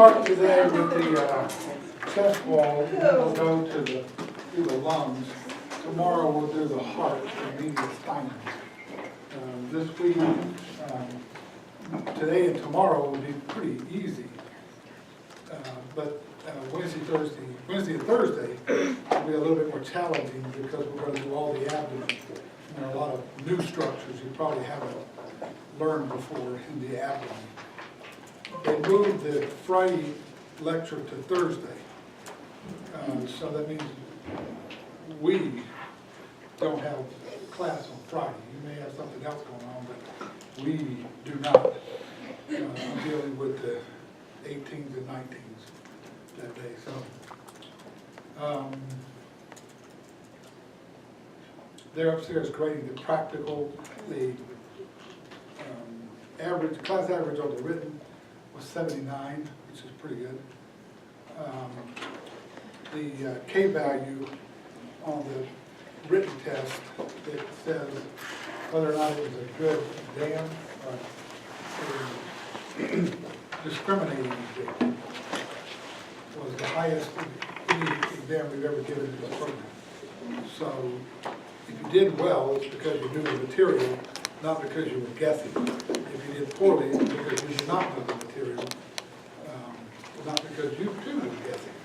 start today with the chest wall, and then we'll go to do the lungs. Tomorrow we'll do the heart and medial spine. This week, today and tomorrow will be pretty easy. But Wednesday and Thursday will be a little bit more challenging because we're going to do all the abdomen. And there are a lot of new structures you probably haven't learned before in the abdomen. They moved the Friday lecture to Thursday. So that means we don't have class on Friday. You may have something else going on, but we do not. I'm dealing with the 18s and 19s that day. So they're upstairs grading the practical. The class average on the written was 79, which is pretty good. The K value on the written test, it says whether or not it was a good exam or a discriminating exam. Was the highest any exam we've ever given in this program. So if you did well, it's because you knew the material, not because you were guessing. If you did poorly, it's because you did not know the material, not because you too were guessing.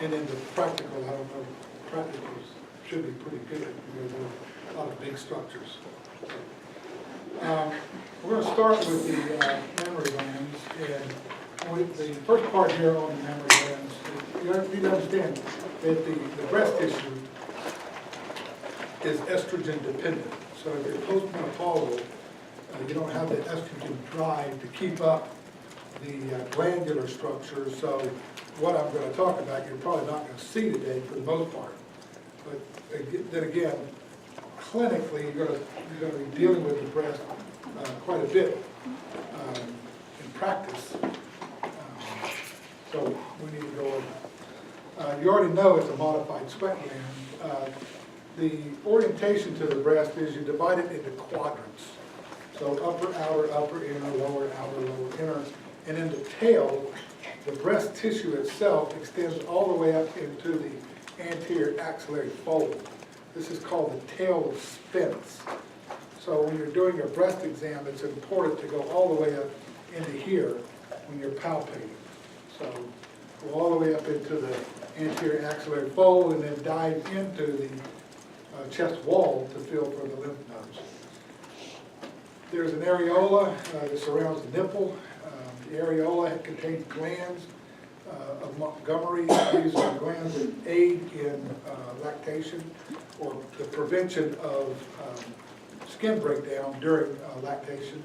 And then the practical, I don't know, practicals should be pretty good because there are a lot of big structures. We're going to start with the mammary glands, and the first part here on the mammary glands, you need to understand that the breast tissue is estrogen dependent. So if you're postmenopausal, you don't have the estrogen drive to keep up the glandular structure. So what I'm going to talk about, you're probably not going to see today for the most part. But then again, clinically, you're going to be dealing with the breast quite a bit in practice. So we need to go over that. You already know it's a modified sweat gland. The orientation to the breast is you divide it into quadrants. So upper, outer, inner, lower, outer, lower, inner. And in the tail, the breast tissue itself extends all the way up into the anterior axillary fold. This is called the tail spinous. So when you're doing a breast exam, it's important to go all the way up into here when you're palpating. So go all the way up into the anterior axillary fold and then dive into the chest wall to feel for the lymph nodes. There's an areola that surrounds the nipple. The areola contains glands of Montgomery. These are glands that aid in lactation or the prevention of skin breakdown during lactation.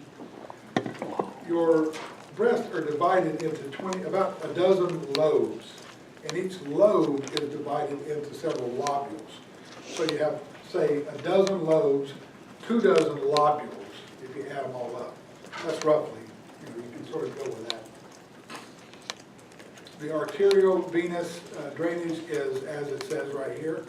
Your breasts are divided into about a dozen lobes, and each lobe is divided into several lobules. So you have, say, a dozen lobes, 2 dozen lobules, if you add them all up. That's roughly, you can sort of go with that. The arteriovenous drainage is, as it says right here.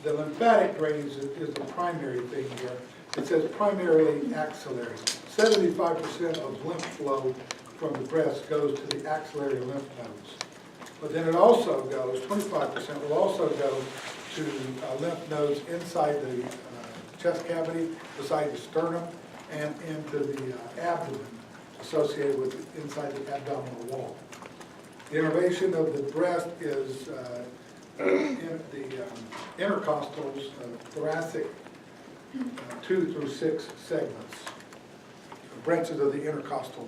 The lymphatic drainage is the primary thing here. It says primarily axillary. 75% of lymph flow from the breast goes to the axillary lymph nodes. But then it also goes, 25% will also go to lymph nodes inside the chest cavity, beside the sternum, and into the abdomen associated with inside the abdominal wall. The innervation of the breast is in the intercostals, thoracic 2 through 6 segments, branches of the intercostal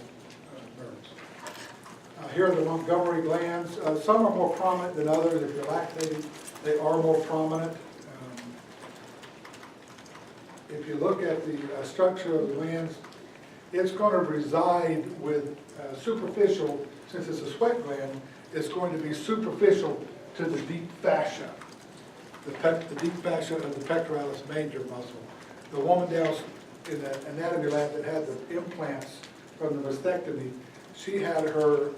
nerves. Here are the Montgomery glands. Some are more prominent than others. If you're lactating, they are more prominent. If you look at the structure of the glands, it's going to reside with superficial, since it's a sweat gland, it's going to be superficial to the deep fascia, the deep fascia of the pectoralis major muscle. The woman down in the anatomy lab that had the implants from the mastectomy, she had her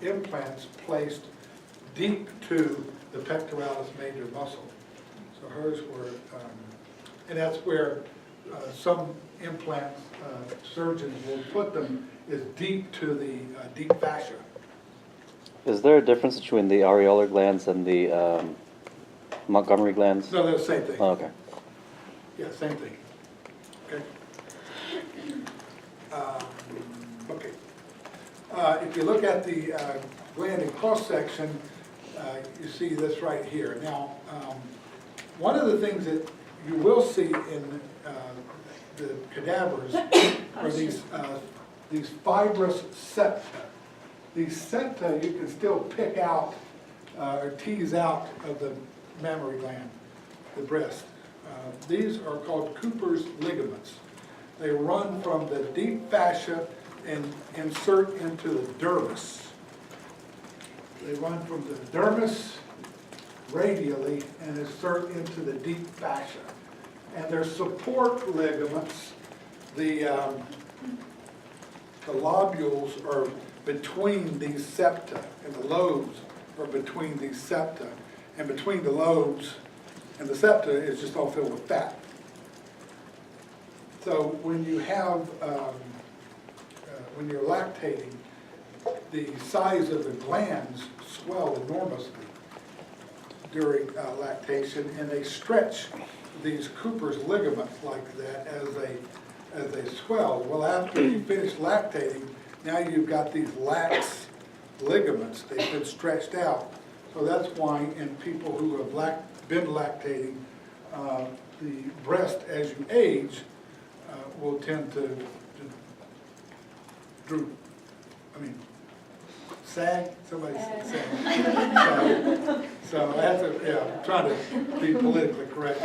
implants placed deep to the pectoralis major muscle. So hers were, and that's where some implants surgeons will put them is deep to the deep fascia. Is there a difference between the areolar glands and the Montgomery glands? No, they're the same thing. Oh, okay. Yeah, same thing. Okay. Okay. If you look at the gland in cross-section, you see this right here. Now, one of the things that you will see in the cadavers are these fibrous septa. These septa you can still pick out or tease out of the mammary gland, the breast. These are called Cooper's ligaments. They run from the deep fascia and insert into the dermis. They run from the dermis radially and insert into the deep fascia. And their support ligaments, the lobules are between these septa, and the lobes are between these septa. And between the lobes and the septa is just all filled with fat. So when you have, when you're lactating, the size of the glands swell enormously during lactation, and they stretch these Cooper's ligaments like that as they swell. Well, after you finish lactating, now you've got these lax ligaments. They've been stretched out. So that's why in people who have been lactating, the breast as you age will tend to droop. I mean, sag? Somebody said sag. So I have to, yeah, I'm trying to be politically correct.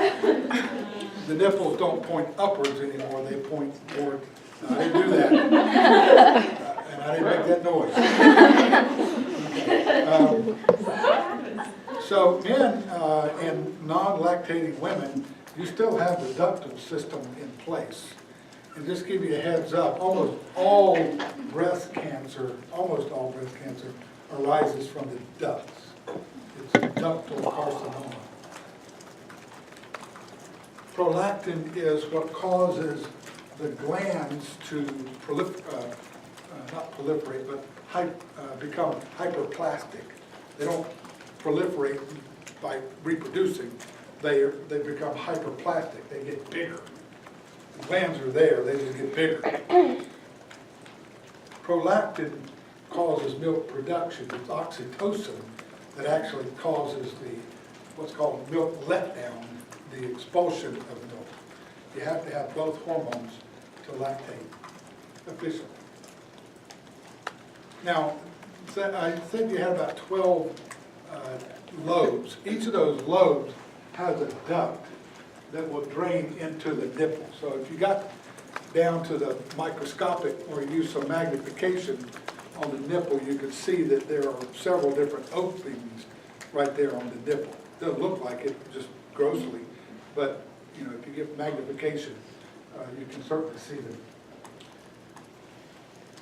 The nipples don't point upwards anymore, they point forward. I didn't do that. And I didn't make that noise. So men and non-lactating women, you still have the ductal system in place. And just give you a heads up, almost all breast cancer arises from the ducts. It's ductal carcinoma. Prolactin is what causes the glands to not proliferate, but become hyperplastic. They don't proliferate by reproducing. They become hyperplastic. They get bigger. The glands are there, they just get bigger. Prolactin causes milk production. It's oxytocin that actually causes what's called milk letdown, the expulsion of milk. You have to have both hormones to lactate efficiently. Now, I said you had about 12 lobes. Each of those lobes has a duct that will drain into the nipple. So if you got down to the microscopic or you use some magnification on the nipple, you can see that there are several different openings right there on the nipple. It doesn't look like it, just grossly, but you know, if you get magnification, you can certainly see them.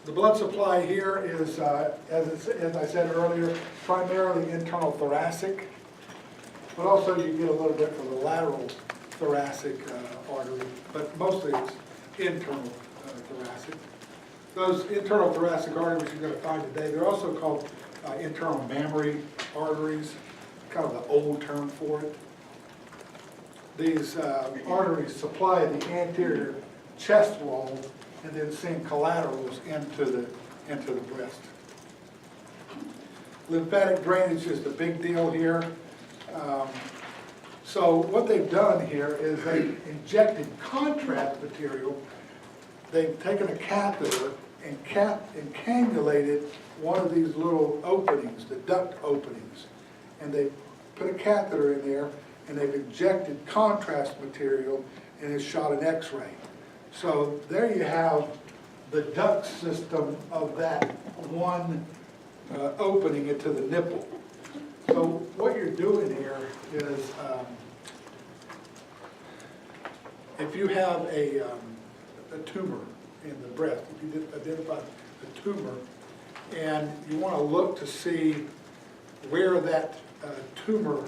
The blood supply here is, as I said earlier, primarily internal thoracic, but also you get a little bit from the lateral thoracic artery, but mostly it's internal thoracic. Those internal thoracic arteries you're going to find today, they're also called internal mammary arteries, kind of the old term for it. These arteries supply the anterior chest wall and then send collaterals into the breast. Lymphatic drainage is the big deal here. So what they've done here is they've injected contrast material. They've taken a catheter and cannulated one of these little openings, the duct openings, and they put a catheter in there and they've injected contrast material and it's shot an X-ray. So there you have the duct system of that one opening into the nipple. So what you're doing here is, if you have a tumor in the breast, if you identify a tumor, and you want to look to see where that tumor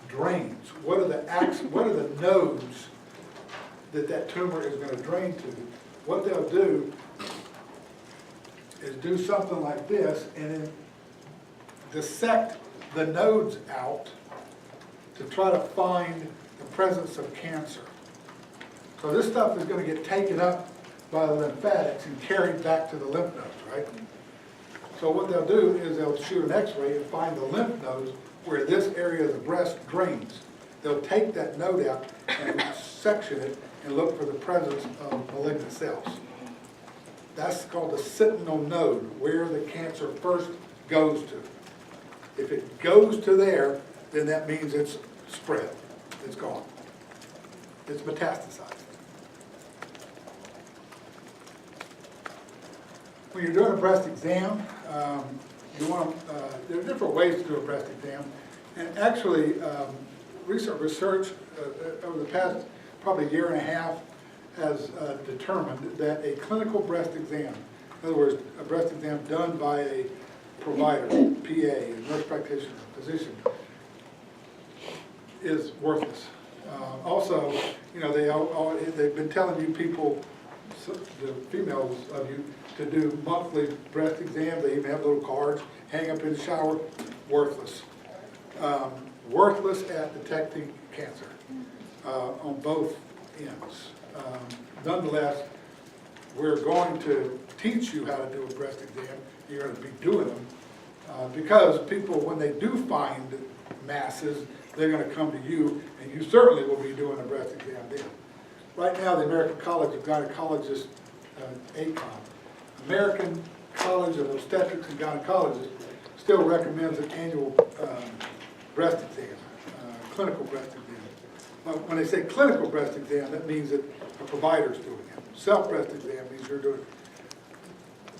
drains, what are the nodes that tumor is going to drain to, what they'll do is do something like this and then dissect the nodes out to try to find the presence of cancer. So this stuff is going to get taken up by the lymphatics and carried back to the lymph nodes, right? So what they'll do is they'll shoot an x-ray and find the lymph nodes where this area of the breast drains. They'll take that node out and section it and look for the presence of malignant cells. That's called the sentinel node, where the cancer first goes to. If it goes to there, then that means it's spread. It's gone. It's metastasized. When you're doing a breast exam, there are different ways to do a breast exam. And actually, research over the past probably year and a half has determined that a clinical breast exam, in other words, a breast exam done by a provider, PA, a nurse practitioner, physician, is worthless. Also, you know, they've been telling you people, the females of you, to do monthly breast exams. They even have little cards, hang up in the shower. Worthless. Worthless at detecting cancer on both ends. Nonetheless, we're going to teach you how to do a breast exam. You're going to be doing them because people, when they do find masses, they're going to come to you, and you certainly will be doing a breast exam then. Right now, the American College of Gynecologists, ACOG, American College of Obstetrics and Gynecologists, still recommends an annual breast exam, clinical breast exam. But when they say clinical breast exam, that means that a provider's doing it. Self-breast exam means you're doing it.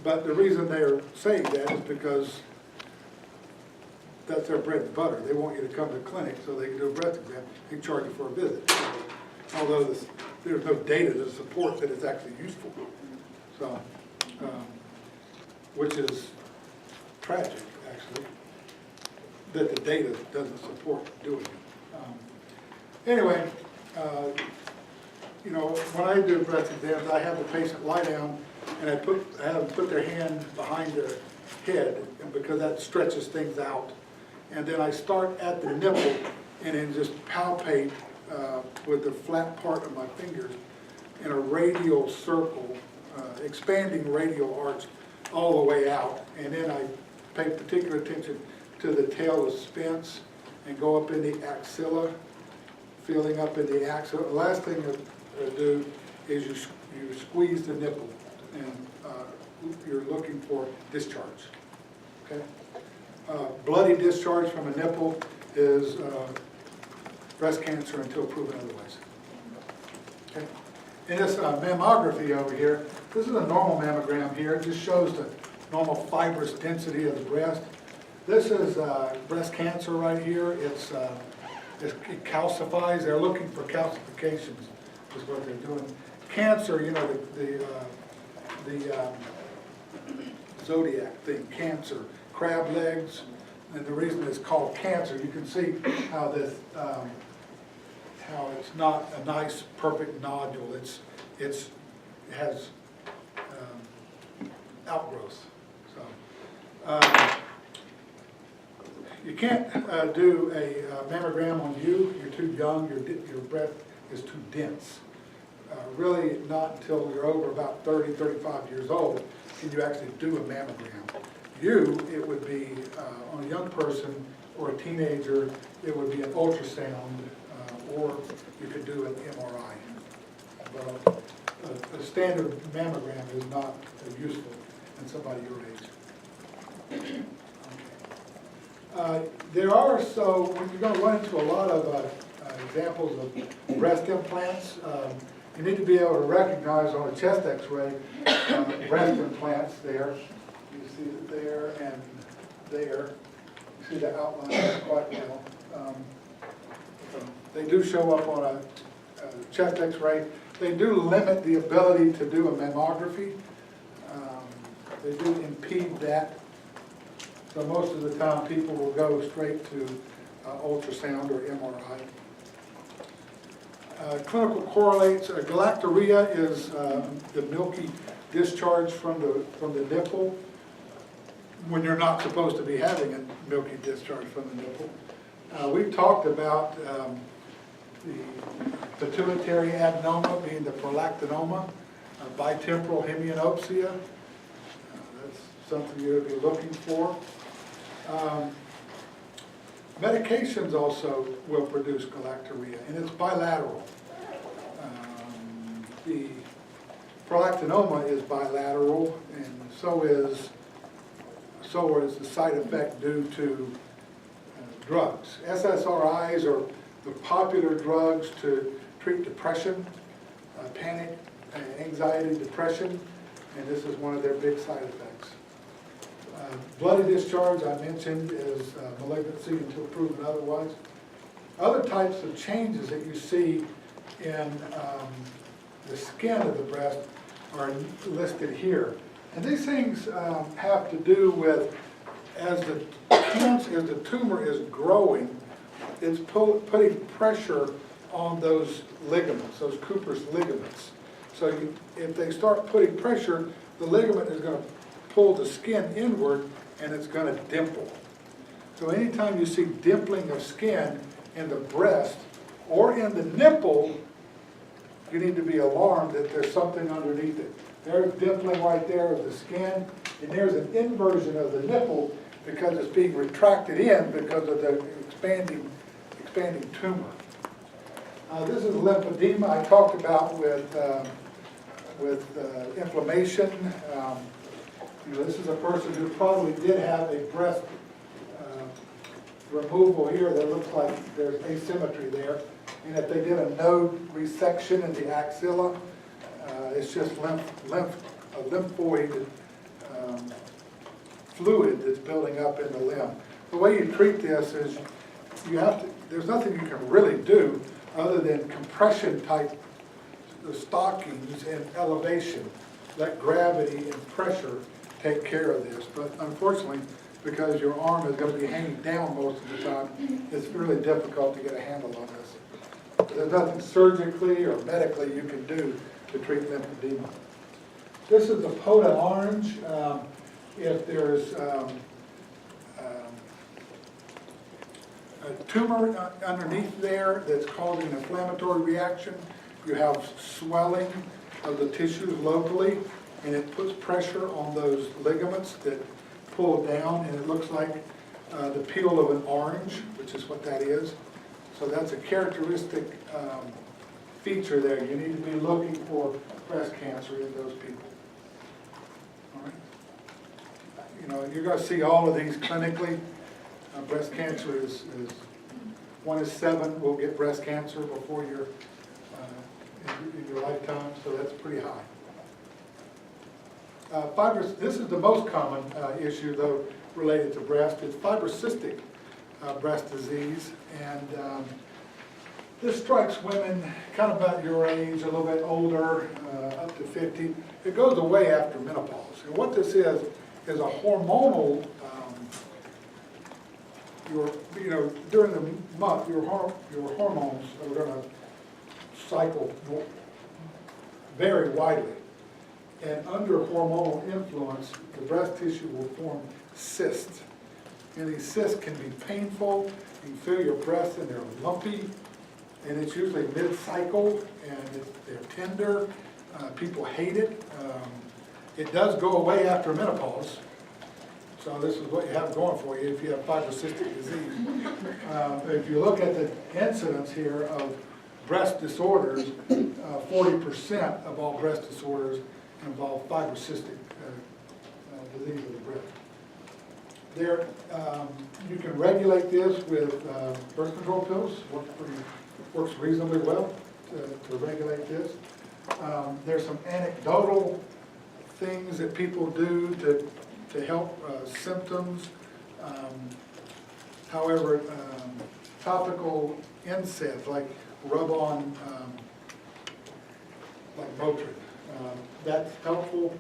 But the reason they're saying that is because that's their bread and butter. They want you to come to the clinic so they can do a breast exam. They charge you for a visit. Although there's no data to support that it's actually useful. So, which is tragic, actually, that the data doesn't support doing it. Anyway, you know, when I do breast exams, I have the patient lie down and I have them put their hand behind their head, and because that stretches things out. And then I start at the nipple and then just palpate with the flat part of my fingers in a radial circle, expanding radial arch all the way out. And then I pay particular attention to the tail of Spence and go up in the axilla, feeling up in the axilla. The last thing I do is you squeeze the nipple and you're looking for discharge. Okay? Bloody discharge from a nipple is breast cancer until proven otherwise. Okay? In this mammography over here, this is a normal mammogram here. It just shows the normal fibrous density of the breast. This is breast cancer right here. It calcifies. They're looking for calcifications is what they're doing. Cancer, you know, the zodiac thing, cancer, crab legs, and the reason it's called cancer, you can see how this, how it's not a nice, perfect nodule. It has outgrowth. So you can't do a mammogram on you. You're too young. Your breast is too dense. Really, not until you're over about 30, 35 years old can you actually do a mammogram. It would be on a young person or a teenager. It would be an ultrasound, or you could do an MRI. But a standard mammogram is not useful in somebody your age. There are, so when you're going to run into a lot of examples of breast implants, you need to be able to recognize on a chest x-ray breast implants there. You see it there and there. You see the outline quite well. They do show up on a chest x-ray. They do limit the ability to do a mammography. They do impede that. So most of the time people will go straight to ultrasound or MRI. Clinical correlates, galactorrhea is the milky discharge from the nipple when you're not supposed to be having a milky discharge from the nipple. We've talked about the pituitary adenoma being the prolactinoma, bitemporal hemianopsia. That's something you'll be looking for. Medications also will produce galactorrhea, and it's bilateral. The prolactinoma is bilateral, and so is the side effect due to drugs. SSRIs are the popular drugs to treat depression, panic, anxiety, depression, and this is one of their big side effects. Bloody discharge, I mentioned, is malignancy until proven otherwise. Other types of changes that you see in the skin of the breast are listed here. And these things have to do with, as the tumor is growing, it's putting pressure on those ligaments, those Cooper's ligaments. So if they start putting pressure, the ligament is going to pull the skin inward and it's going to dimple. So anytime you see dimpling of skin in the breast or in the nipple, you need to be alarmed that there's something underneath it. There's dimpling right there of the skin, and there's an inversion of the nipple because it's being retracted in because of the expanding tumor. This is lymphedema I talked about with inflammation. This is a person who probably did have a breast removal here that looks like there's asymmetry there. And if they did a node resection in the axilla, it's just a lymphoid fluid that's building up in the limb. The way you treat this is there's nothing you can really do other than compression type stockings and elevation. Let gravity and pressure take care of this. But unfortunately, because your arm is going to be hanging down most of the time, it's really difficult to get a handle on this. There's nothing surgically or medically you can do to treat lymphedema. This is the poda orange. If there's a tumor underneath there that's causing an inflammatory reaction, you have swelling of the tissues locally, and it puts pressure on those ligaments that pull down, and it looks like the peel of an orange, which is what that is. So that's a characteristic feature there. You need to be looking for breast cancer in those people. All right. You're going to see all of these clinically. Breast cancer is 1 in 7 will get breast cancer before in your lifetime, so that's pretty high. This is the most common issue, though, related to breast. It's fibrocystic breast disease, and this strikes women kind of about your age, a little bit older, up to 50. It goes away after menopause. And what this is a hormonal, during the month, your hormones are going to cycle very widely. And under hormonal influence, the breast tissue will form cysts. And these cysts can be painful. You can feel your breasts and they're lumpy. And it's usually mid-cycle, and they're tender. People hate it. It does go away after menopause. So this is what you have going for you if you have fibrocystic disease. If you look at the incidence here of breast disorders, 40% of all breast disorders involve fibrocystic disease of the breast. You can regulate this with birth control pills. Works reasonably well to regulate this. There's some anecdotal things that people do to help symptoms. However, topical NSAIDs, like rub on, like Motrin, that's helpful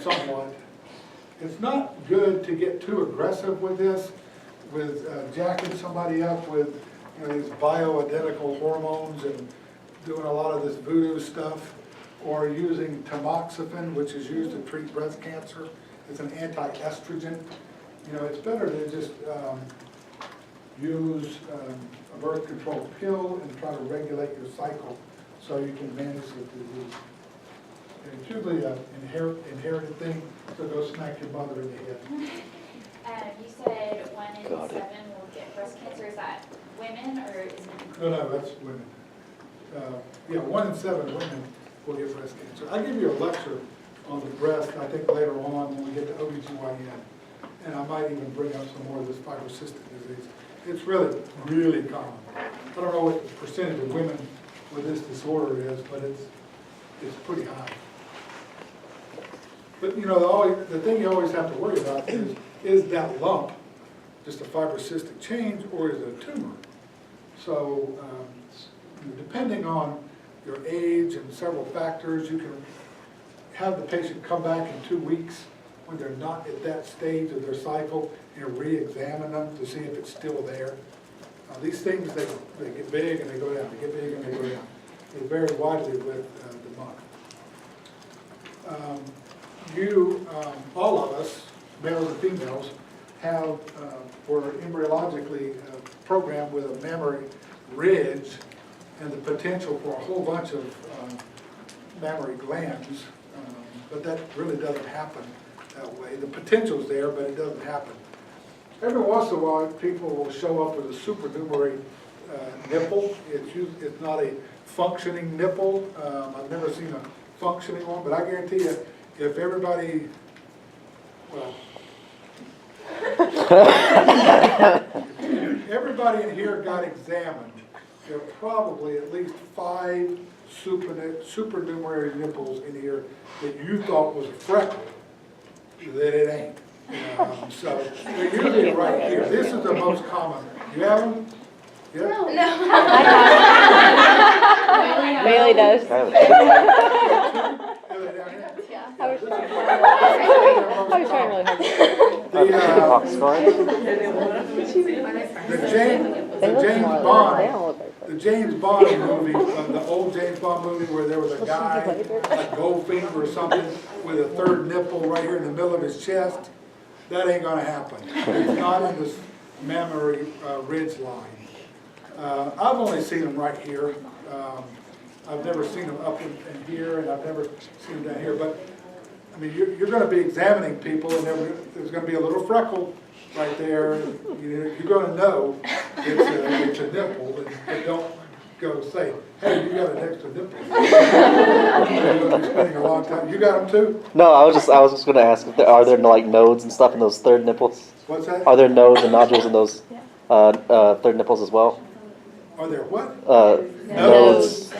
somewhat. It's not good to get too aggressive with this, with jacking somebody up with these bioidentical hormones and doing a lot of this voodoo stuff, or using tamoxifen, which is used to treat breast cancer. It's an anti-estrogen. You know, it's better to just use a birth control pill and try to regulate your cycle so you can manage the disease. And it's usually an inherited thing, so go smack your mother in the head. You said 1 in 7 will get breast cancer. Is that women or is it? No, that's women. Yeah, 1 in 7 women will get breast cancer. I'll give you a lecture on the breast, I think later on when we get to OBGYN. And I might even bring up some more of this fibrocystic disease. It's really, really common. I don't know what the percentage of women with this disorder is, but it's pretty high. But you know, the thing you always have to worry about is that lump just a fibrocystic change or is it a tumor? So depending on your age and several factors, you can have the patient come back in 2 weeks when they're not at that stage of their cycle and re-examine them to see if it's still there. These things, they get big and they go down, they get big and they go down. They vary widely with the month. All of us, males and females, were embryologically programmed with a mammary ridge and the potential for a whole bunch of mammary glands, but that really doesn't happen that way. The potential's there, but it doesn't happen. Every once in a while, people will show up with a supernumerary nipple. It's not a functioning nipple. I've never seen a functioning one, but I guarantee you, if everybody, well, everybody in here got examined, there are probably at least 5 supernumerary nipples in here that you thought was a freckle, that it ain't. So they're usually right here. This is the most common. You have them? Yeah? No. Bailey does. Yeah. I was trying really hard. The James Bond movie, the old James Bond movie where there was a guy, like Goldfinger or something, with a third nipple right here in the middle of his chest. That ain't gonna happen. It's not in this mammary ridge line. I've only seen them right here. I've never seen them up in here, and I've never seen them down here. But I mean, you're going to be examining people, and there's going to be a little freckle right there. You're going to know it's a nipple, and don't go say, "Hey, you got an extra nipple." You're going to be spending a long time. You got them too? No, I was just going to ask, are there like nodes and stuff in those third nipples? What's that? Are there nodes and nodules in those third nipples as well? Are there what? Nodes.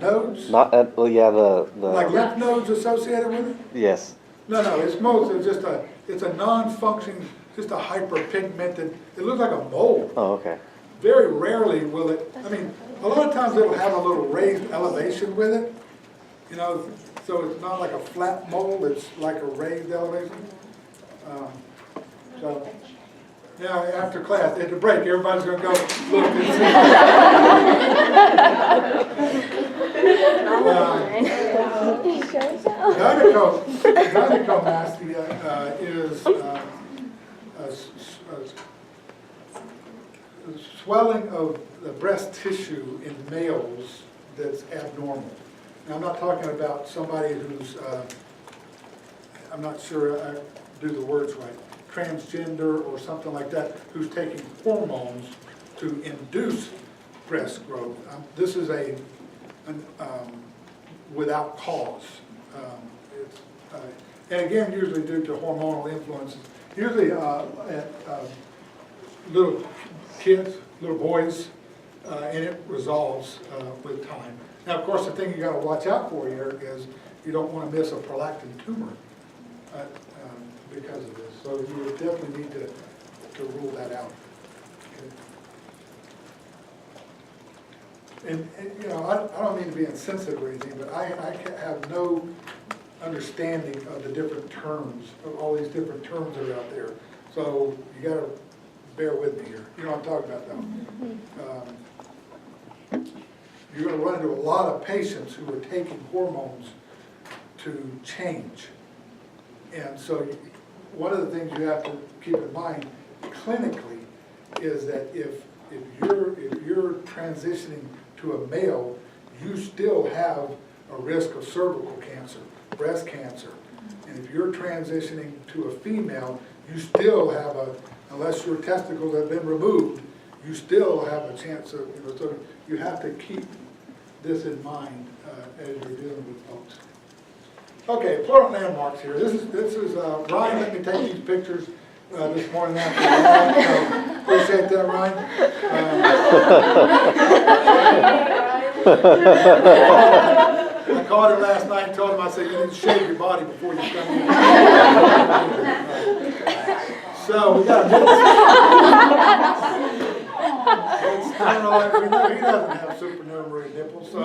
Nodes? Not well, yeah, the Like lymph nodes associated with it? yes. No, it's just it's a non-functioning, just a hyperpigmented, it looks like a mole. Oh, okay. Very rarely will it, I mean, a lot of times it'll have a little raised elevation with it, you know, so it's not like a flat mole, it's like a raised elevation. So, now after class, at the break, everybody's going to go look and see. Gynecomastia is a swelling of the breast tissue in males that's abnormal. Now, I'm not talking about somebody who's, I'm not sure I do the words right, transgender or something like that, who's taking hormones to induce breast growth. This is without cause. And again, usually due to hormonal influences. Usually little kids, little boys, and it resolves with time. Now, of course, the thing you got to watch out for here is you don't want to miss a prolactin tumor because of this. So you would definitely need to rule that out. Okay. And you know, I don't mean to be insensitive or anything, but I have no understanding of the different terms, of all these different terms that are out there. So you got to bear with me here. You know what I'm talking about, though. you're gonna run into a lot of patients who are taking hormones to change. And so one of the things you have to keep in mind clinically is that if you're transitioning to a male, you still have a risk of cervical cancer, breast cancer. And if you're transitioning to a female, you still have unless your testicles have been removed, you still have a chance of, so you have to keep this in mind as you're dealing with folks. Okay, important landmarks here. This is Ryan let me take these pictures this morning after the so appreciate that, Ryan. I called him last night and told him, I said, you need to shave your body before you come in. So we got we know he doesn't have supernumerary nipples, so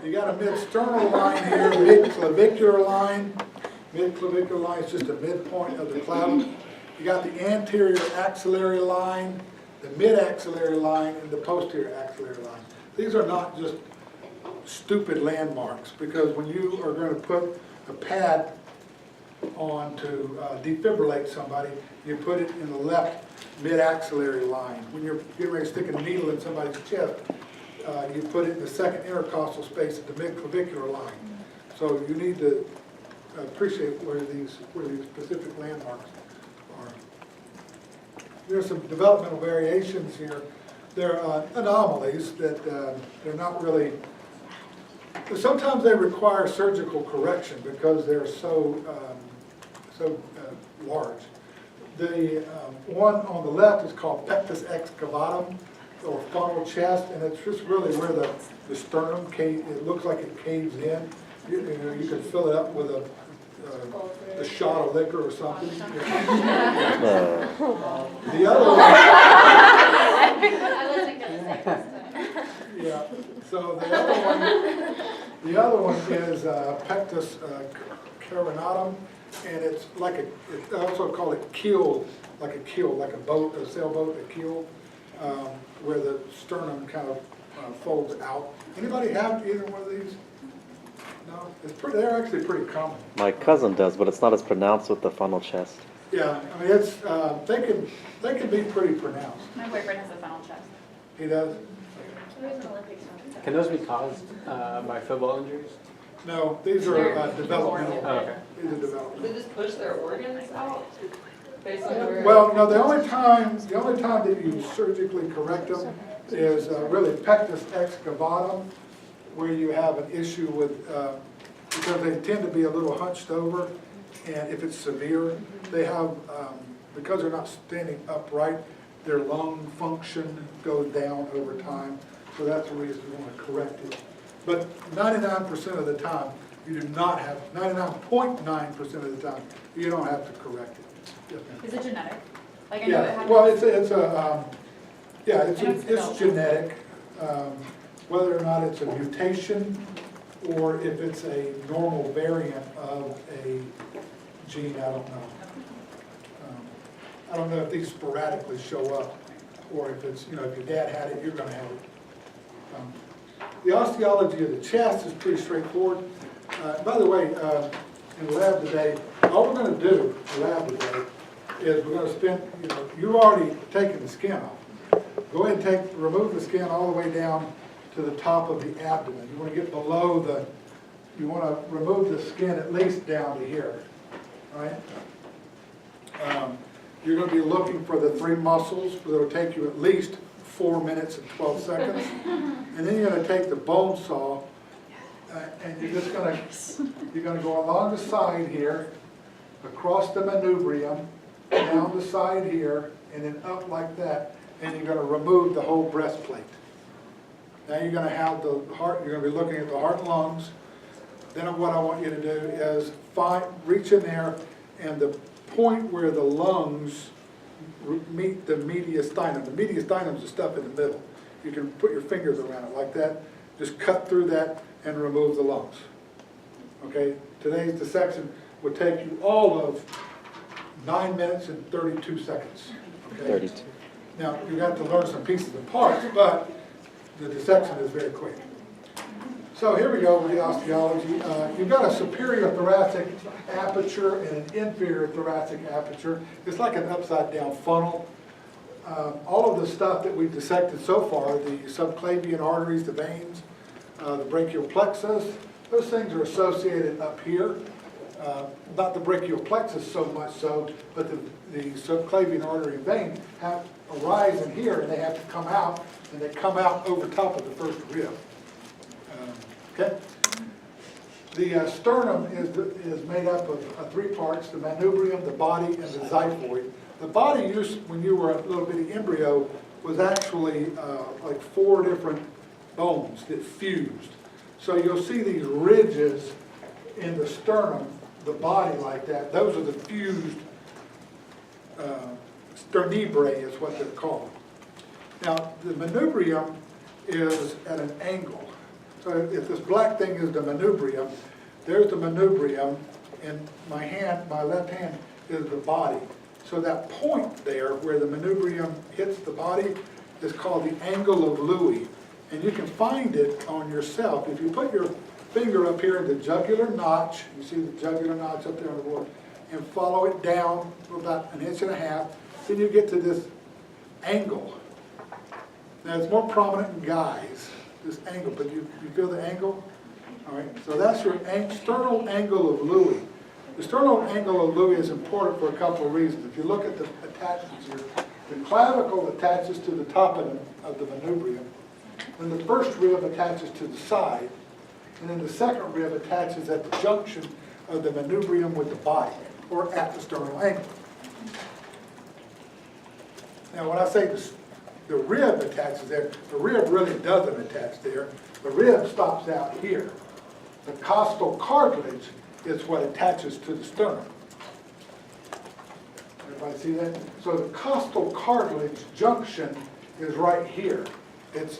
you got a mid-sternal line here, mid-clavicular line. Mid-clavicular line is just a midpoint of the clavicule. You got the anterior axillary line, the mid-axillary line, and the posterior axillary line. These are not just stupid landmarks, because when you are going to put a pad on to defibrillate somebody, you put it in the left mid-axillary line. When you're getting ready to stick a needle in somebody's chest, you put it in the second intercostal space at the mid-clavicular line. So you need to appreciate where these specific landmarks are. There's some developmental variations here. There are anomalies that they're not really. Sometimes they require surgical correction because they're so large. The one on the left is called pectus excavatum, or funnel chest, and it's just really where the sternum it looks like it caves in. You could fill it up with a shot of liquor or something. The other one. I wasn't gonna say this. Yeah. So the other one is pectus carinatum, and it's like I also call it keel, like a boat, a sailboat, a keel, where the sternum kind of folds out. Anybody have either one of these? No, they're actually pretty common. My cousin does, but it's not as pronounced with the funnel chest. Yeah, I mean it's they can be pretty pronounced. My boyfriend has a funnel chest. He does. Can those be caused by football injuries? No, these are developmental. Oh, okay. These are developmental. They just push their organs out? Based on where Well, no, the only time that you surgically correct them is really pectus excavatum, where you have an issue with, because they tend to be a little hunched over, and if it's severe, they have, because they're not standing upright, their lung function goes down over time, so that's the reason you want to correct it. But 99% of the time, you do not have, 99.9% of the time, you don't have to correct it. Is it genetic? Like I know it Yeah, happens. well, it's genetic. Whether or not it's a mutation or if it's a normal variant of a gene, I don't know. I don't know if these sporadically show up, or if it's, if your dad had it, you're going to have it. The osteology of the chest is pretty straightforward. By the way, in the lab today, all we're going to do in the lab today is we're going to spend, you've already taken the skin off. Go ahead and remove the skin all the way down to the top of the abdomen. You want to get below you want to remove the skin at least down to here, right? You're going to be looking for the 3 muscles that will take you at least 4 minutes and 12 seconds. And then you're going to take the bone saw and you're going to go along the side here, across the manubrium, down the side here, and then up like that, and you're going to remove the whole breastplate. Now you're going to have the heart, you're going to be looking at the heart and lungs. Then what I want you to do is reach in there, and the point where the lungs meet the mediastinum. The mediastinum is the stuff in the middle. You can put your fingers around it like that. Just cut through that and remove the lungs. Okay? Today's dissection would take you all of 9 minutes and 32 seconds. Okay? 32. Now, you have to learn some pieces and parts, but the dissection is very quick. So here we go with the osteology. You've got a superior thoracic aperture and an inferior thoracic aperture. It's like an upside down funnel. All of the stuff that we've dissected so far, the subclavian arteries, the veins, the brachial plexus, those things are associated up here. Not the brachial plexus so much so, but the subclavian artery and vein arise in here, and they have to come out, and they come out over top of the first rib. Okay? The sternum is made up of three parts: the manubrium, the body, and the xiphoid. The body, when you were a little bitty embryo, was actually like 4 different bones that fused. So you'll see these ridges in the sternum, the body like that. Those are the fused sternebrae is what they're called. Now, the manubrium is at an angle. So if this black thing is the manubrium, there's the manubrium, and my left hand is the body. So that point there where the manubrium hits the body is called the angle of Louis. And you can find it on yourself. If you put your finger up here in the jugular notch, you see the jugular notch up there on the board, and follow it down for about 1.5 inches, then you get to this angle. Now it's more prominent in guys, this angle, but you feel the angle? All right, so that's your sternal angle of Louis. The sternal angle of Louis is important for a couple of reasons. If you look at the attachments here, the clavicle attaches to the top of the manubrium, then the first rib attaches to the side, and then the second rib attaches at the junction of the manubrium with the body, or at the sternal angle. Now when I say the rib attaches there, the rib really doesn't attach there. The rib stops out here. The costal cartilage is what attaches to the sternum. Everybody see that? So the costal cartilage junction is right here. It's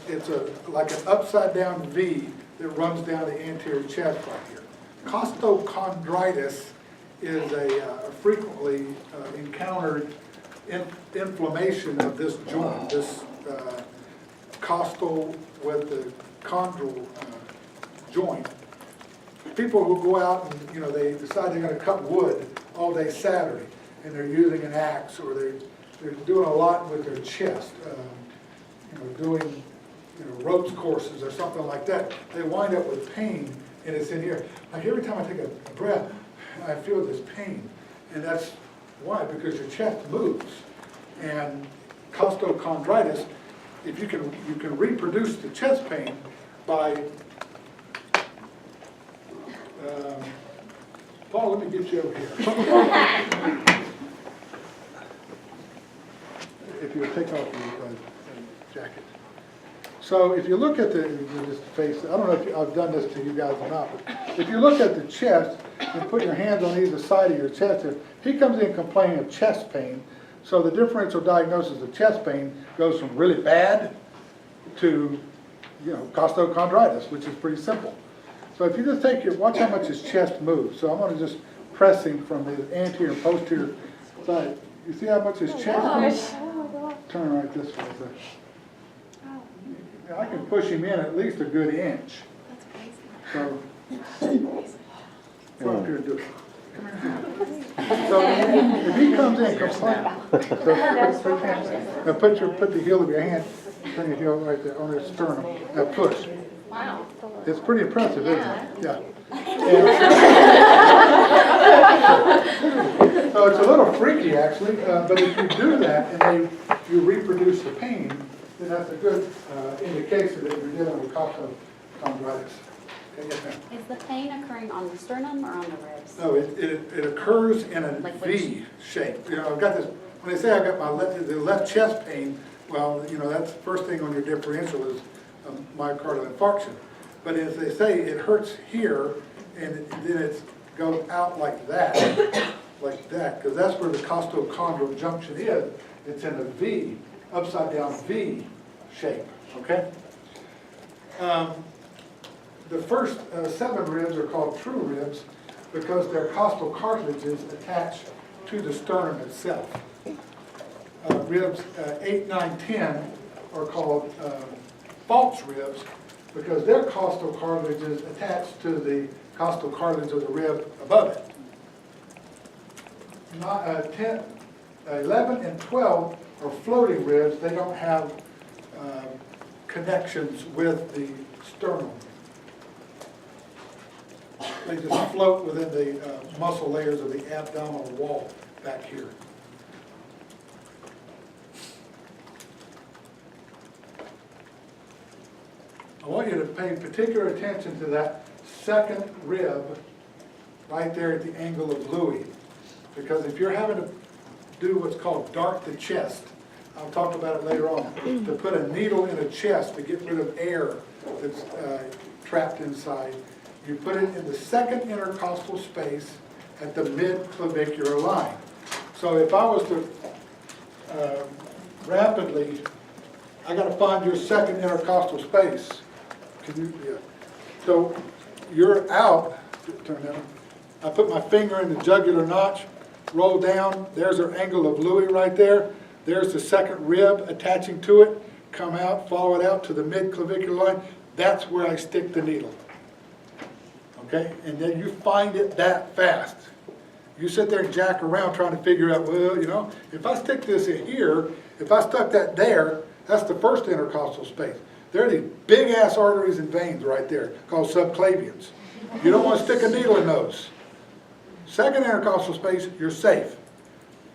like an upside down V that runs down the anterior chest right here. Costochondritis is a frequently encountered inflammation of this joint, this costal with the chondral joint. People who go out and they decide they're going to cut wood all day Saturday, and they're using an axe, or they're doing a lot with their chest, doing ropes courses or something like that. They wind up with pain, and it's in here. Like every time I take a breath, I feel this pain, and that's why, because your chest moves. And costochondritis, if you can reproduce the chest pain by Paul, let me get you over here. If you would take off your jacket. So if you look at this face, I don't know if I've done this to you guys or not, but if you look at the chest and put your hands on either side of your chest, he comes in complaining of chest pain. So the differential diagnosis of chest pain goes from really bad to, costochondritis, which is pretty simple. So if you just watch how much his chest moves. So I'm going to just press him from the anterior and posterior side. You see how much his chest moves? Turn right this way. I can push him in at least a good inch. So, come up here and do it. So if he comes in complaining, now put the heel of your hand, bring your heel right there on his sternum. Now push. Wow. It's pretty impressive, isn't it? Yeah. So it's a little freaky, actually, but if you do that and you reproduce the pain, then that's a good indication that you're dealing with costochondritis. Okay, yes, ma'am. Is the pain occurring on the sternum or on the ribs? No, it occurs in a V shape. I've got this. When they say I've got the left chest pain, well, that's the first thing on your differential is myocardial infarction. But as they say, it hurts here, and then it goes out like that, because that's where the costochondral junction is. It's in a V, upside down V shape. Okay. The first 7 ribs are called true ribs because their costal cartilages attach to the sternum itself. Ribs 8, 9, 10 are called false ribs because their costal cartilage is attached to the costal cartilage of the rib above it. 11 and 12 are floating ribs. They don't have connections with the sternum. They just float within the muscle layers of the abdominal wall back here. I want you to pay particular attention to that second rib right there at the angle of Louis. Because if you're having to do what's called dart the chest, I'll talk about it later on, to put a needle in a chest to get rid of air that's trapped inside, you put it in the second intercostal space at the mid-clavicular line. So if I was to rapidly, I got to find your second intercostal space. Can you? Yeah. So you're out. Turn down. I put my finger in the jugular notch, roll down. There's our angle of Louis right there. There's the second rib attaching to it. Come out, follow it out to the mid-clavicular line. That's where I stick the needle. Okay? And then you find it that fast. You sit there and jack around trying to figure out, well, you know, if I stick this in here, if I stuck that there, that's the first intercostal space. There are these big-ass arteries and veins right there called subclavians. You don't want to stick a needle in those. Second intercostal space, you're safe.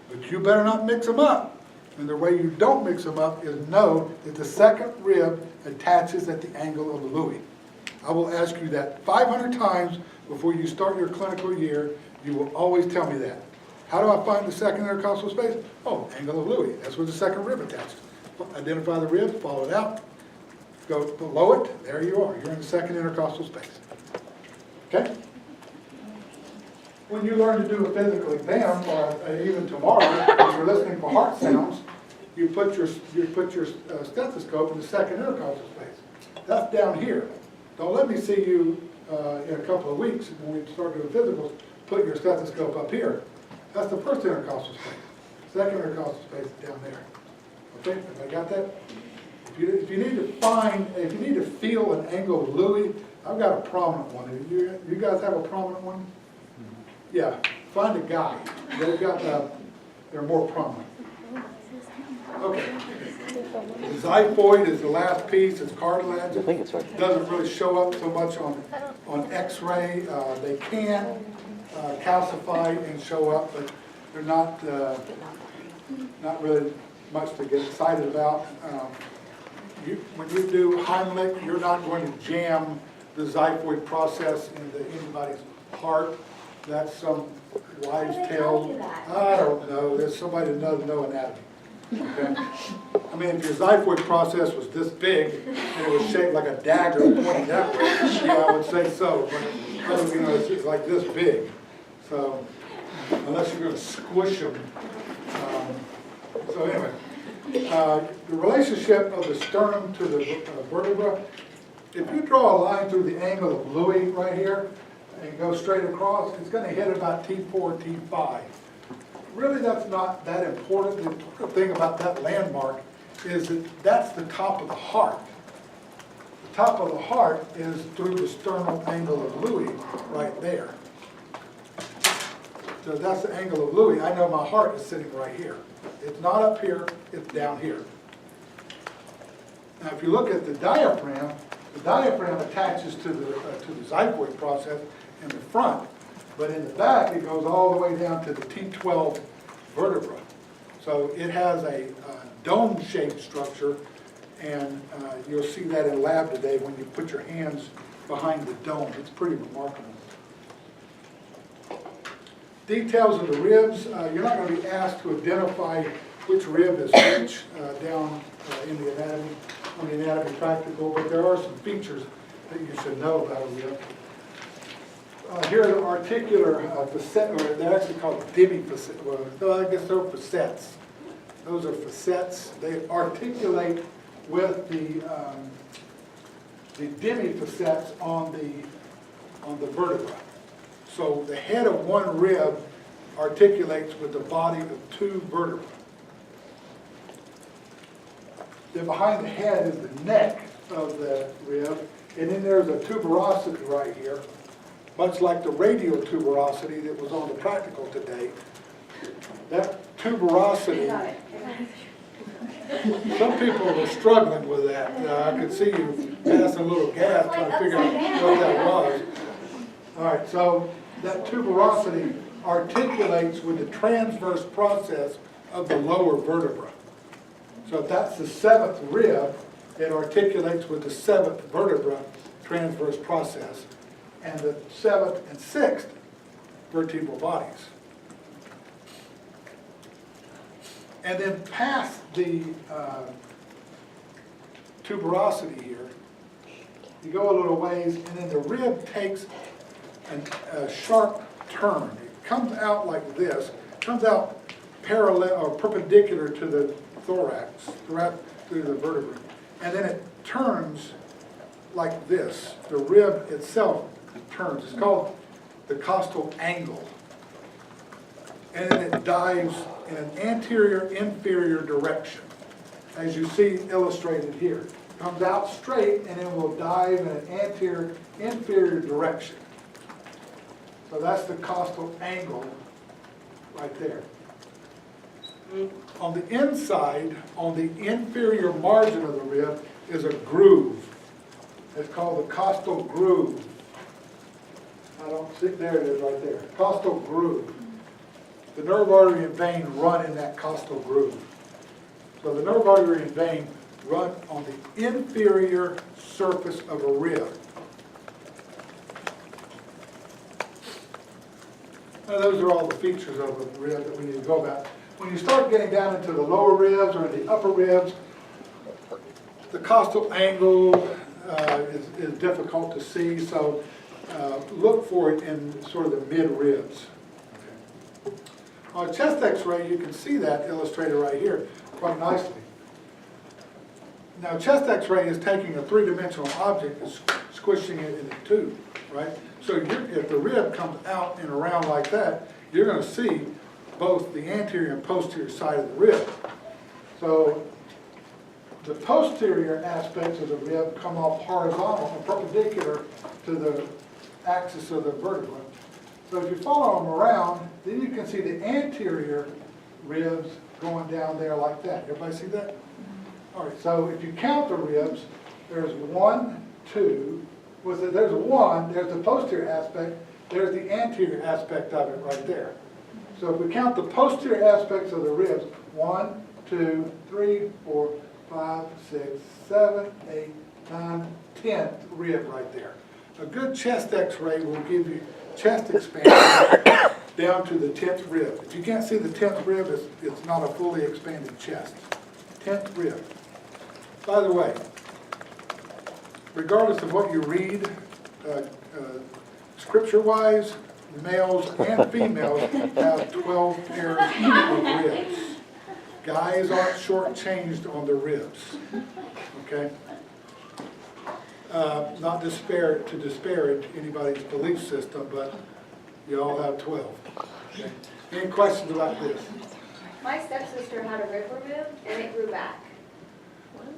But you better not mix them up. And the way you don't mix them up is know that the second rib attaches at the angle of the Louis. I will ask you that 500 times before you start your clinical year. You will always tell me that. How do I find the second intercostal space? Oh, angle of Louis. That's where the second rib attaches. Identify the rib, follow it out, go below it, there you are. You're in the second intercostal space. Okay? When you learn to do a physical exam, or even tomorrow, if you're listening for heart sounds, you put your stethoscope in the second intercostal space. That's down here. Don't let me see you in a couple of weeks when we start doing physicals, put your stethoscope up here. That's the first intercostal space. Second intercostal space is down there. Okay, everybody got that? If you need to feel an angle of Louis, I've got a prominent one. You guys have a prominent one? Yeah, find a guy. They're more prominent. Okay. The xiphoid is the last piece. It's cartilage. I think it's right. It doesn't really show up so much on X-ray. They can calcify and show up, but they're not really much to get excited about. When you do Heimlich, you're not going to jam the xiphoid process into anybody's heart. That's some wise tale. I don't know. There's somebody that doesn't know anatomy. Okay? I mean, if your xiphoid process was this big and it was shaped like a dagger pointing that way, yeah, I would say so. But you know, it's just like this big. So unless you're going to squish them. So anyway, the relationship of the sternum to the vertebra. If you draw a line through the angle of Louis right here and go straight across, it's going to hit about T4, T5. Really, that's not that important. The important thing about that landmark is that that's the top of the heart. The top of the heart is through the sternal angle of Louis right there. So that's the angle of Louis. I know my heart is sitting right here. It's not up here, it's down here. Now, if you look at the diaphragm attaches to the xiphoid process in the front, but in the back it goes all the way down to the T12 vertebra. So it has a dome-shaped structure, and you'll see that in lab today when you put your hands behind the dome. It's pretty remarkable. Details of the ribs, you're not going to be asked to identify which rib is which down in the anatomy, on the anatomy practical, but there are some features that you should know about a rib. Here are the articular facet, or they're actually called demifacets. Well, I guess they're facets. Those are facets. They articulate with the demifacets on the vertebra. So the head of one rib articulates with the body of two vertebrae. Then behind the head is the neck of the rib, and then there's a tuberosity right here, much like the radial tuberosity that was on the practical today. That tuberosity, some people were struggling with that. I could see you passing a little gas trying to figure out what that was. All right, so that tuberosity articulates with the transverse process of the lower vertebra. So if that's the 7th rib, it articulates with the 7th vertebra transverse process and the 7th and 6th vertebral bodies. And then past the tuberosity here, you go a little ways, and then the rib takes a sharp turn. It comes out like this, comes out parallel or perpendicular to the thorax, through the vertebrae, and then it turns like this. The rib itself turns. It's called the costal angle. And then it dives in an anterior-inferior direction, as you see illustrated here. Comes out straight and then will dive in an anterior-inferior direction. So that's the costal angle right there. On the inside, on the inferior margin of the rib, is a groove. It's called the costal groove. I don't see, there it is right there. Costal groove. The nerve artery and vein run in that costal groove. So the nerve artery and vein run on the inferior surface of a rib. Now, those are all the features of a rib that we need to go about. When you start getting down into the lower ribs or the upper ribs, the costal angle is difficult to see, so look for it in sort of the mid ribs. Okay. On a chest x-ray, you can see that illustrated right here quite nicely. Now, chest x-ray is taking a three-dimensional object and squishing it in a tube, right? So if the rib comes out and around like that, you're going to see both the anterior and posterior side of the rib. So the posterior aspects of the rib come off horizontal and perpendicular to the axis of the vertebra. So if you follow them around, then you can see the anterior ribs going down there like that. Everybody see that? All right, so if you count the ribs, there's 1, 2, there's 1, there's the posterior aspect, there's the anterior aspect of it right there. So if we count the posterior aspects of the ribs, 1, 2, 3, 4, 5, 6, 7, 8, 9, 10th rib right there. A good chest x-ray will give you chest expansion down to the 10th rib. If you can't see the 10th rib, it's not a fully expanded chest. 10th rib. By the way, regardless of what you read, scripture-wise, males and females have 12 pairs of ribs. Guys aren't shortchanged on their ribs, okay? Not to disparage anybody's belief system, but you all have 12. Okay? Any questions about this? My stepsister had a rib removed and it grew back.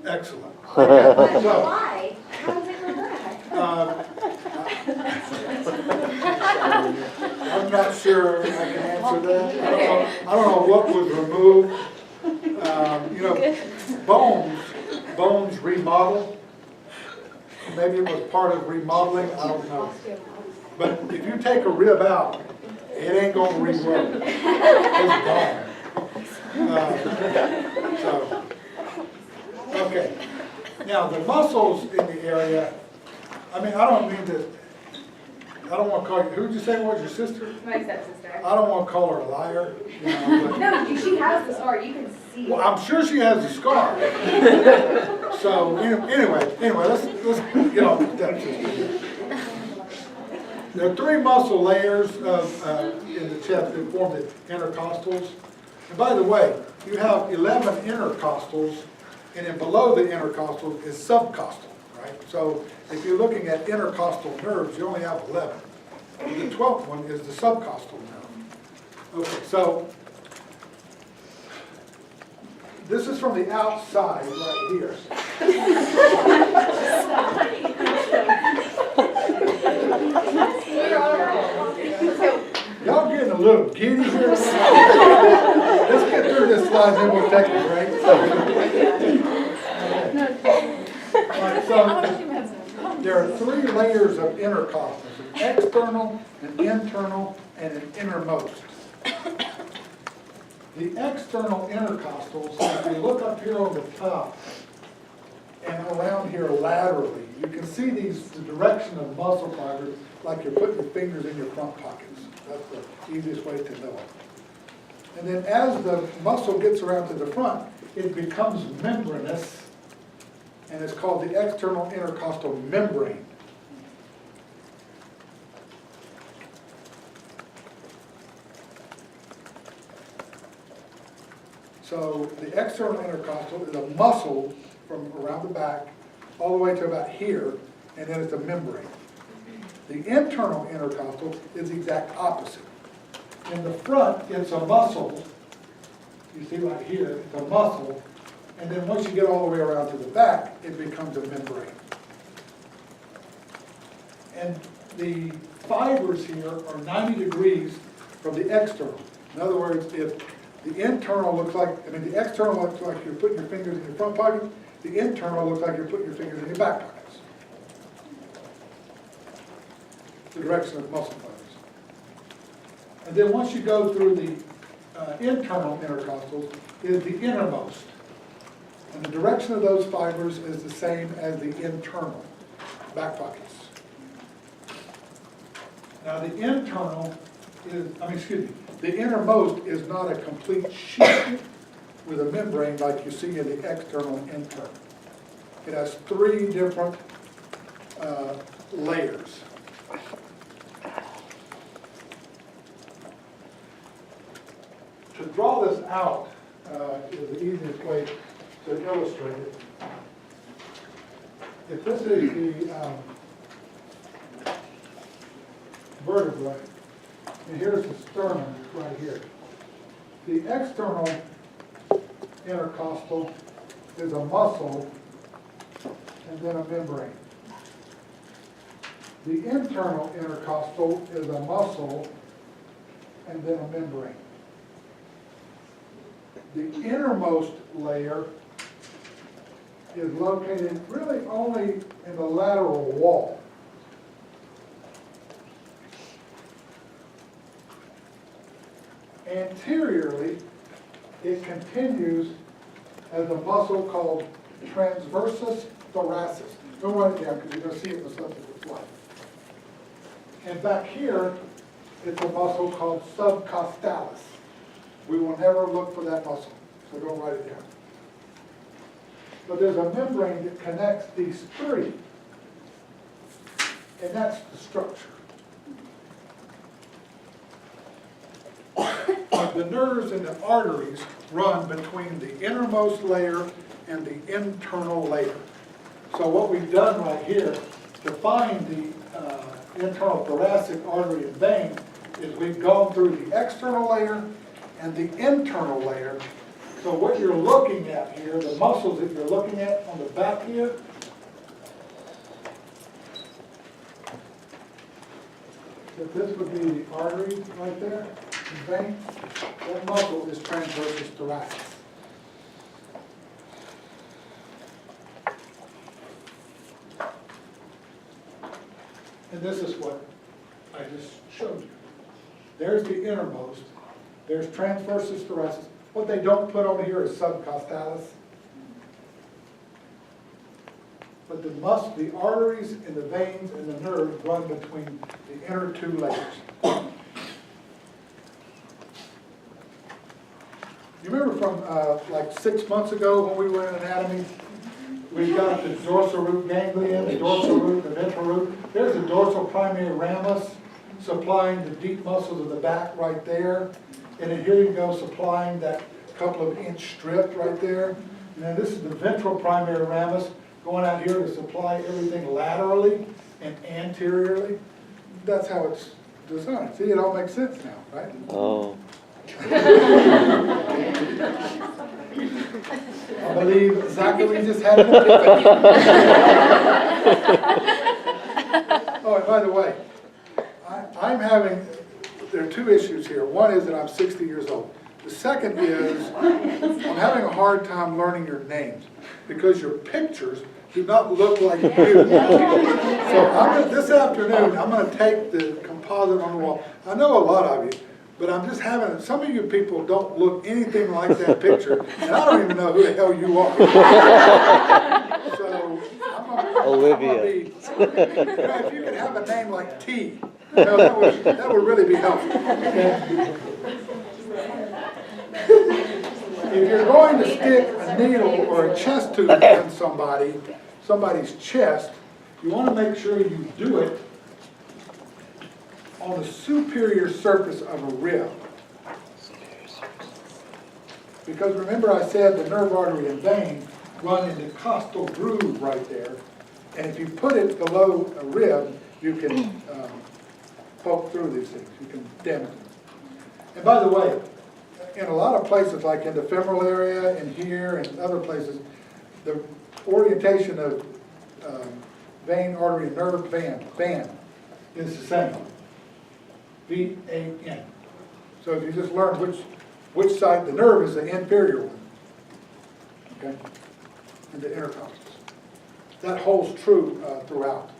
Excellent. Why? How does it grow back? I'm not sure I can answer that. I don't know what was removed. You know, bones remodel. Maybe it was part of remodeling, I don't know. But if you take a rib out, it ain't going to regrow. It's gone. Okay. Now, the muscles in the area, I mean, I don't want to call you, who did you say was your sister? My stepsister. I don't want to call her a liar. You know, but, No, she has the scar. You can see well, it. I'm sure she has a scar. So, anyway, let's get off the stepsister. There are 3 muscle layers in the chest that form the intercostals. And by the way, you have 11 intercostals, and then below the intercostals is subcostal, right? So if you're looking at intercostal nerves, you only have 11. The 12th one is the subcostal nerve. Okay, so this is from the outside right here. Y'all getting a little giddy here? Let's get through this slide, then we'll take a break. All right, so there are 3 layers of intercostals, an external, an internal, and an innermost. The external intercostals, if you look up here on the top and around here laterally, you can see the direction of muscle fibers like you're putting your fingers in your front pockets. That's the easiest way to know it. And then as the muscle gets around to the front, it becomes membranous, and it's called the external intercostal membrane. So the external intercostal is a muscle from around the back all the way to about here, and then it's a membrane. The internal intercostal is the exact opposite. In the front, it's a muscle. You see right here, it's a muscle. And then once you get all the way around to the back, it becomes a membrane. And the fibers here are 90 degrees from the external. In other words, if the internal looks like, the external looks like you're putting your fingers in your front pocket, the internal looks like you're putting your fingers in your back pockets. The direction of muscle fibers. And then once you go through the internal intercostals is the innermost. And the direction of those fibers is the same as the internal back pockets. Now the internal is, the innermost is not a complete sheet with a membrane like you see in the external and internal. It has 3 different layers. To draw this out is the easiest way to illustrate it. If this is the vertebrae, and here's the sternum right here. The external intercostal is a muscle and then a membrane. The internal intercostal is a muscle and then a membrane. The innermost layer is located really only in the lateral wall. Anteriorly, it continues as a muscle called transversus thoracic. Don't write it down because you're going to see it in the subsequent slide. And back here, it's a muscle called subcostalis. We will never look for that muscle, so don't write it down. But there's a membrane that connects these 3, and that's the structure. The nerves and the arteries run between the innermost layer and the internal layer. So what we've done right here to find the internal thoracic artery and vein is we've gone through the external layer and the internal layer. So what you're looking at here, the muscles that you're looking at on the back here, that this would be the artery right there, the vein. That muscle is transversus thoracic. And this is what I just showed you. There's the innermost. There's transversus thoracic. What they don't put over here is subcostalis. But the arteries and the veins and the nerves run between the inner 2 layers. You remember from like 6 months ago when we were in anatomy? We've got the dorsal root ganglion, the dorsal root, the ventral root. There's the dorsal primary ramus supplying the deep muscles of the back right there. And then here you go supplying that couple of inch strip right there. And then this is the ventral primary ramus going out here to supply everything laterally and anteriorly. That's how it's designed. See, it all makes sense now, right? Oh. I believe Zachary just had an epiphany. Oh, and by the way, there are two issues here. One is that I'm 60 years old. The second is I'm having a hard time learning your names because your pictures do not look like you. So this afternoon, I'm going to take the composite on the wall. I know a lot of you, but I'm just having, some of you people don't look anything like that picture, and I don't even know who the hell you are. So Olivia. If you could have a name like T, that would really be helpful. If you're going to stick a needle or a chest tube in somebody's chest, you want to make sure you do it on the superior surface of a rib. Because remember I said the nerve, artery, and vein run in the costal groove right there. And if you put it below a rib, you can poke through these things. You can damage them. And by the way, in a lot of places, like in the femoral area and here and other places, the orientation of vein, artery, nerve, band is the same. V-A-N. So if you just learn which side the nerve is the inferior one, okay, and the intercostals. That holds true throughout.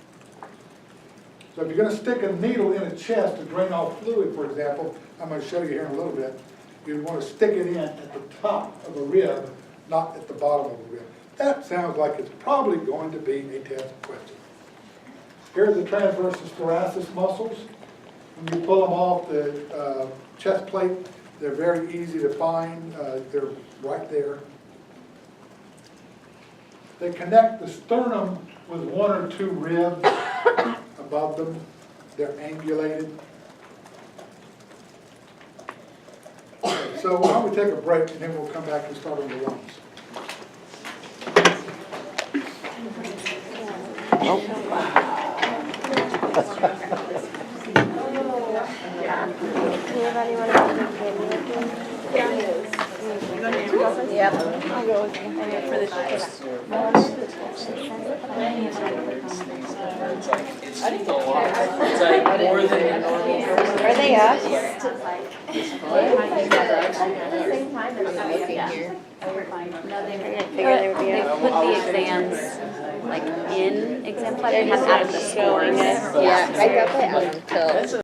So if you're going to stick a needle in a chest to drain off fluid, for example, I'm going to show you here in a little bit, you want to stick it in at the top of a rib, not at the bottom of a rib. That sounds like it's probably going to be a test question. Here are the transverse thoracic muscles. When you pull them off the chest plate, they're very easy to find. They're right there. They connect the sternum with one or two ribs above them. They're angulated. Okay, so why don't we take a break and then we'll come back and start on the lungs. Anybody want to yeah. I'll go with you. For the Are they us? They put the exams like in exam plan, they have out of the scores. Yeah, I got that until